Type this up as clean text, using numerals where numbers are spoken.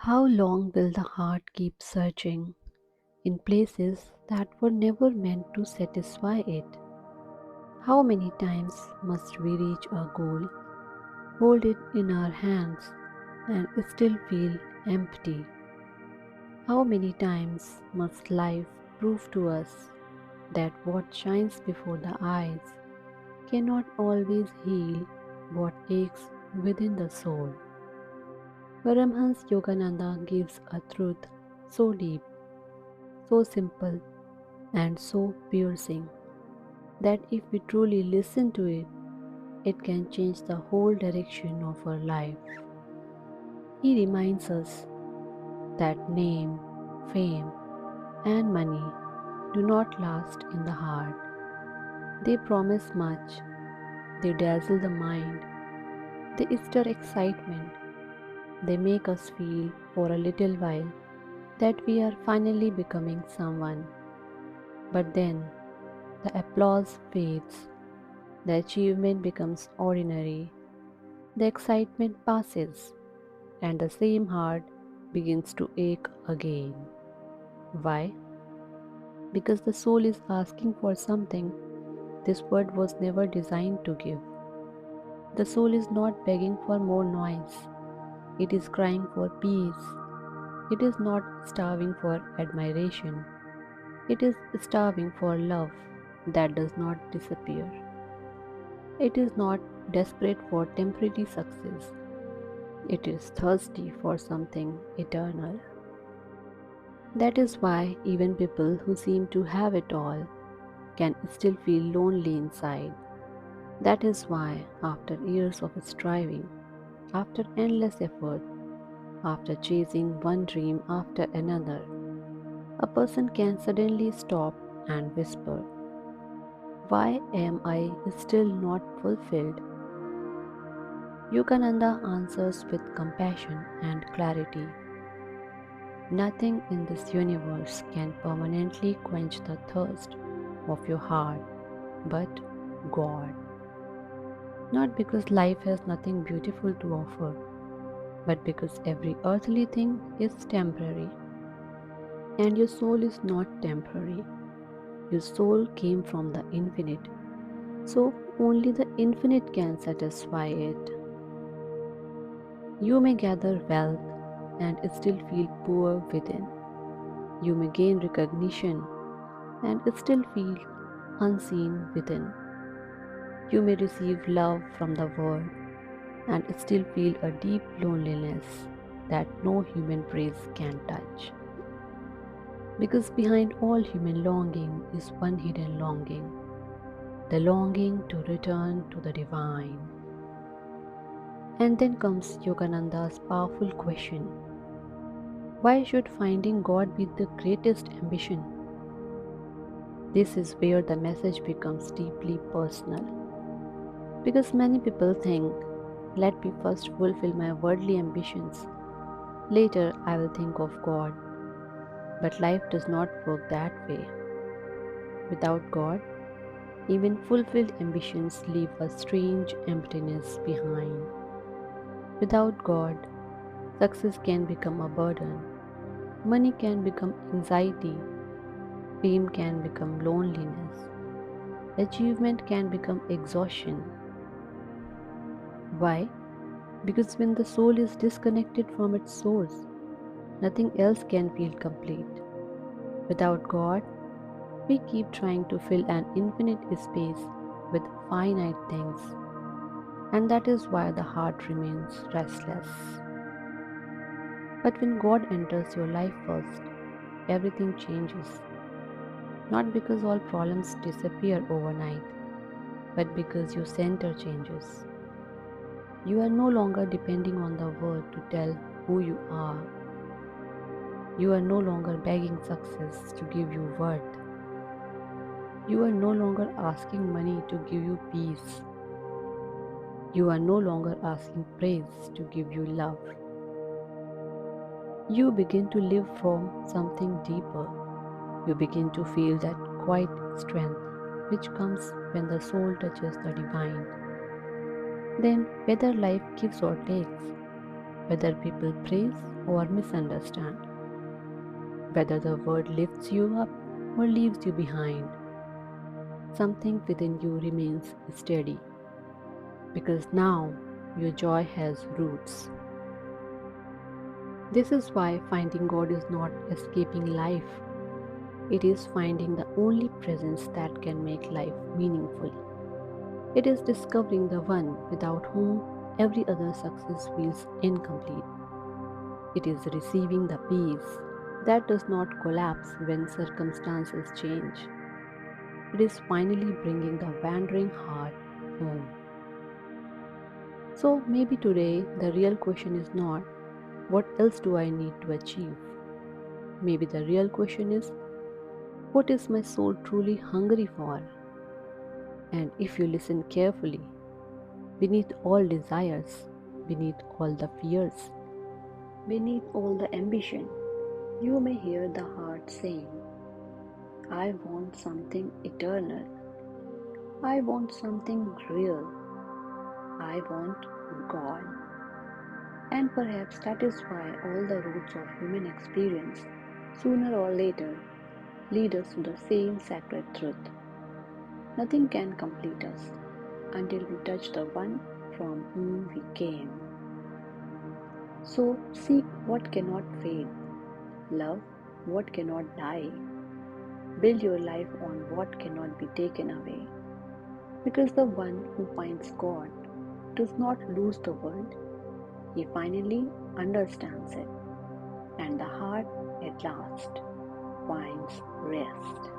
How long will the heart keep searching in places that were never meant to satisfy it? How many times must we reach our goal, hold it in our hands, and still feel empty? How many times must life prove to us that what shines before the eyes cannot always heal what aches within the soul? Paramhansa Yogananda gives a truth so deep, so simple, and so piercing that if we truly listen to it, it can change the whole direction of our life. He reminds us that name, fame, and money do not last in the heart. They promise much, they dazzle the mind, they stir excitement, they make us feel for a little while that we are finally becoming someone. But then the applause fades, the achievement becomes ordinary, the excitement passes, and the same heart begins to ache again. Why? Because the soul is asking for something this world was never designed to give. The soul is not begging for more noise, it is crying for peace. It is not starving for admiration, it is starving for love that does not disappear. It is not desperate for temporary success, it is thirsty for something eternal. That is why even people who seem to have it all can still feel lonely inside. That is why, after years of striving, after endless effort, after chasing one dream after another, a person can suddenly stop and whisper, "Why am I still not fulfilled?" Yogananda answers with compassion and clarity. Nothing in this universe can permanently quench the thirst of your heart but God. Not because life has nothing beautiful to offer, but because every earthly thing is temporary. And your soul is not temporary. Your soul came from the infinite, so only the infinite can satisfy it. You may gather wealth and still feel poor within. You may gain recognition and still feel unseen within. You may receive love from the world and still feel a deep loneliness that no human praise can touch. Because behind all human longing is one hidden longing, the longing to return to the divine. And then comes Yogananda's powerful question: why should finding God be the greatest ambition? This is where the message becomes deeply personal. Because many people think, let me first fulfill my worldly ambitions, later I will think of God. But life does not work that way. Without God, even fulfilled ambitions leave a strange emptiness behind. Without God, success can become a burden, money can become anxiety, fame can become loneliness, achievement can become exhaustion. Why? Because when the soul is disconnected from its source, nothing else can feel complete. Without God, we keep trying to fill an infinite space with finite things, and that is why the heart remains restless. But when God enters your life first, everything changes. Not because all problems disappear overnight, but because your center changes. You are no longer depending on the world to tell who you are. You are no longer begging success to give you worth. You are no longer asking money to give you peace. You are no longer asking praise to give you love. You begin to live from something deeper. You begin to feel that quiet strength which comes when the soul touches the divine. Then, whether life gives or takes, whether people praise or misunderstand. Whether the world lifts you up or leaves you behind, something within you remains steady because now your joy has roots. This is why finding God is not escaping life, it is finding the only presence that can make life meaningful. It is discovering the one without whom every other success feels incomplete. It is receiving the peace that does not collapse when circumstances change. It is finally bringing the wandering heart home. So maybe today the real question is not, what else do I need to achieve? Maybe the real question is, what is my soul truly hungry for? And if you listen carefully, beneath all desires, beneath all the fears, beneath all the ambition, you may hear the heart saying, I want something eternal. I want something real. I want God. And perhaps that is why all the roads of human experience, sooner or later, lead us to the same sacred truth. Nothing can complete us until we touch the one from whom we came. So seek what cannot fade, love what cannot die, build your life on what cannot be taken away. Because the one who finds God does not lose the world, he finally understands it, and the heart at last finds rest.